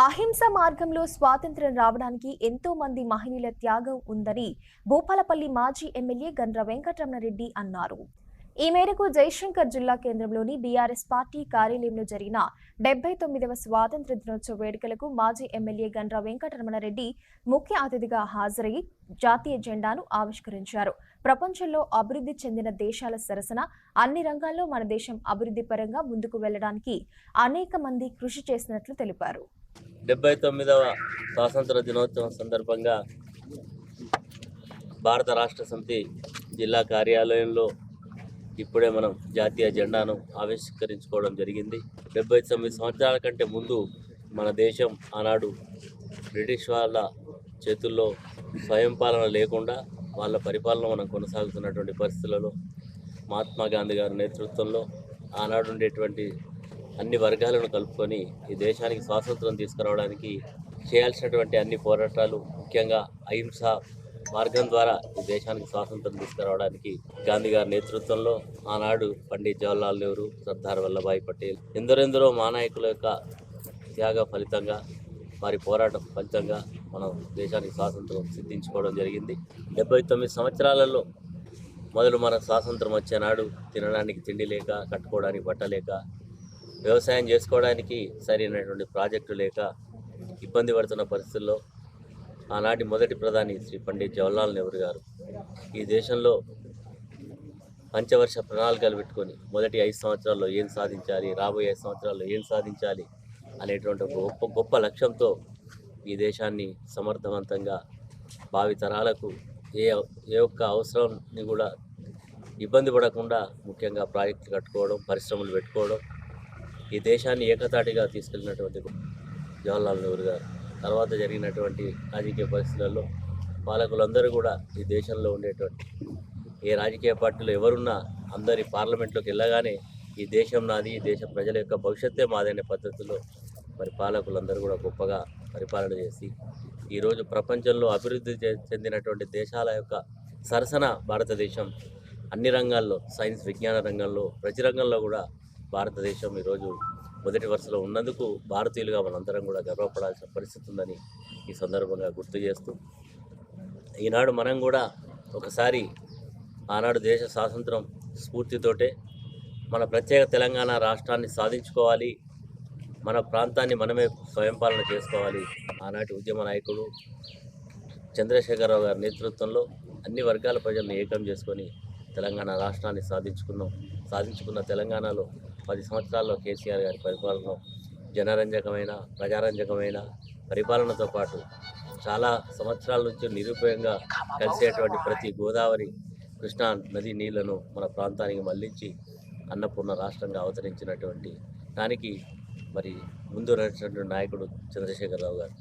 అహింస మార్గంలో స్వాతంత్ర్యం రావడానికి ఎంతో మంది మహనీయుల త్యాగం ఉందని భూపాలపల్లి మాజీ ఎమ్మెల్యే గండ్ర వెంకటరమణారెడ్డి అన్నారు. ఈ మేరకు జయశంకర్ జిల్లా కేంద్రంలోని బీఆర్ఎస్ పార్టీ కార్యాలయంలో జరిగిన 79వ స్వాతంత్ర్య దినోత్సవ వేడుకలకు మాజీ ఎమ్మెల్యే గండ్ర వెంకటరమణారెడ్డి ముఖ్య అతిథిగా హాజరై జాతీయ జెండాను ఆవిష్కరించారు. ప్రపంచంలో అభివృద్ధి చెందిన దేశాల సరసన అన్ని రంగాల్లో మన దేశం అభివృద్ధి పరంగా ముందుకు వెళ్లడానికి అనేక మంది కృషి చేసినట్లు తెలిపారు. 79వ స్వాతంత్ర దినోత్సవం సందర్భంగా భారత రాష్ట్ర సమితి జిల్లా కార్యాలయంలో ఇప్పుడే మనం జాతీయ జెండాను ఆవిష్కరించుకోవడం జరిగింది. 79 సంవత్సరాల కంటే ముందు మన దేశం ఆనాడు బ్రిటిష్ వాళ్ళ చేతుల్లో స్వయం పాలన లేకుండా వాళ్ళ పరిపాలన మనం కొనసాగుతున్నటువంటి పరిస్థితులలో మహాత్మా గాంధీ గారి నేతృత్వంలో ఆనాడు ఉండేటువంటి అన్ని వర్గాలను కలుపుకొని ఈ దేశానికి స్వాతంత్రం తీసుకురావడానికి చేయాల్సినటువంటి అన్ని పోరాటాలు, ముఖ్యంగా అహింస మార్గం ద్వారా ఈ దేశానికి స్వాతంత్రం తీసుకురావడానికి గాంధీ గారి నేతృత్వంలో ఆనాడు పండిత్ జవహర్లాల్ నెహ్రూ, సర్దార్ వల్లభాయ్ పటేల్ ఎందరెందరో మానాయకుల యొక్క త్యాగ ఫలితంగా, వారి పోరాటం ఫలితంగా మనం దేశానికి స్వాతంత్రం సిద్ధించుకోవడం జరిగింది. 79 సంవత్సరాలలో మొదలు మన స్వాతంత్రం వచ్చే నాడు తినడానికి తిండి లేక, కట్టుకోవడానికి బట్ట లేక, వ్యవసాయం చేసుకోవడానికి సరైనటువంటి ప్రాజెక్టు లేక ఇబ్బంది పడుతున్న పరిస్థితుల్లో ఆనాటి మొదటి ప్రధాని శ్రీ పండిత్ జవహర్లాల్ నెహ్రూ గారు ఈ దేశంలో పంచవర్ష ప్రణాళికలు పెట్టుకొని మొదటి 5 సంవత్సరాల్లో ఏం సాధించాలి, రాబోయే 5 సంవత్సరాల్లో ఏం సాధించాలి అనేటువంటి గొప్ప లక్ష్యంతో ఈ దేశాన్ని సమర్థవంతంగా భావి తరాలకు ఏ ఒక్క అవసరాన్ని కూడా ఇబ్బంది పడకుండా ముఖ్యంగా ప్రాజెక్టులు కట్టుకోవడం, పరిశ్రమలు పెట్టుకోవడం, ఈ దేశాన్ని ఏకతాటిగా తీసుకెళ్ళినటువంటి జవహర్లాల్ నెహ్రూ గారు తర్వాత జరిగినటువంటి రాజకీయ పరిస్థితులలో పాలకులందరూ కూడా ఈ దేశంలో ఉండేటువంటి ఏ రాజకీయ పార్టీలో ఎవరున్నా అందరి పార్లమెంట్లోకి వెళ్ళగానే ఈ దేశం నాది, ఈ దేశ ప్రజల యొక్క భవిష్యత్తే మాదనే పద్ధతిలో మరి పాలకులందరూ కూడా గొప్పగా పరిపాలన చేసి ఈరోజు ప్రపంచంలో అభివృద్ధి చెందినటువంటి దేశాల యొక్క సరసన భారతదేశం అన్ని రంగాల్లో, సైన్స్ విజ్ఞాన రంగంలో, ప్రతి రంగంలో కూడా భారతదేశం ఈరోజు మొదటి వరుసలో ఉన్నందుకు భారతీయులుగా మనందరం కూడా గర్వపడాల్సిన పరిస్థితి ఉందని ఈ సందర్భంగా గుర్తు చేస్తూ, ఈనాడు మనం కూడా ఒకసారి ఆనాడు దేశ స్వాతంత్రం స్ఫూర్తితోటే మన ప్రత్యేక తెలంగాణ రాష్ట్రాన్ని సాధించుకోవాలి, మన ప్రాంతాన్ని మనమే స్వయం పాలన చేసుకోవాలి. ఆనాటి ఉద్యమ నాయకుడు చంద్రశేఖరరావు గారి నేతృత్వంలో అన్ని వర్గాల ప్రజలను ఏకం చేసుకొని తెలంగాణ రాష్ట్రాన్ని సాధించుకున్న తెలంగాణలో 10 సంవత్సరాల్లో కేసీఆర్ గారి పరిపాలన జనరంజకమైన, ప్రజారంజకమైన పరిపాలనతో పాటు చాలా సంవత్సరాల నుంచి నిరుపయోగంగా కలిసేటువంటి ప్రతి గోదావరి, కృష్ణా నది నీళ్లను మన ప్రాంతానికి మళ్లించి అన్నపూర్ణ రాష్ట్రంగా అవతరించినటువంటి దానికి మరి ముందు నడిచినటువంటి నాయకుడు చంద్రశేఖరరావు గారు.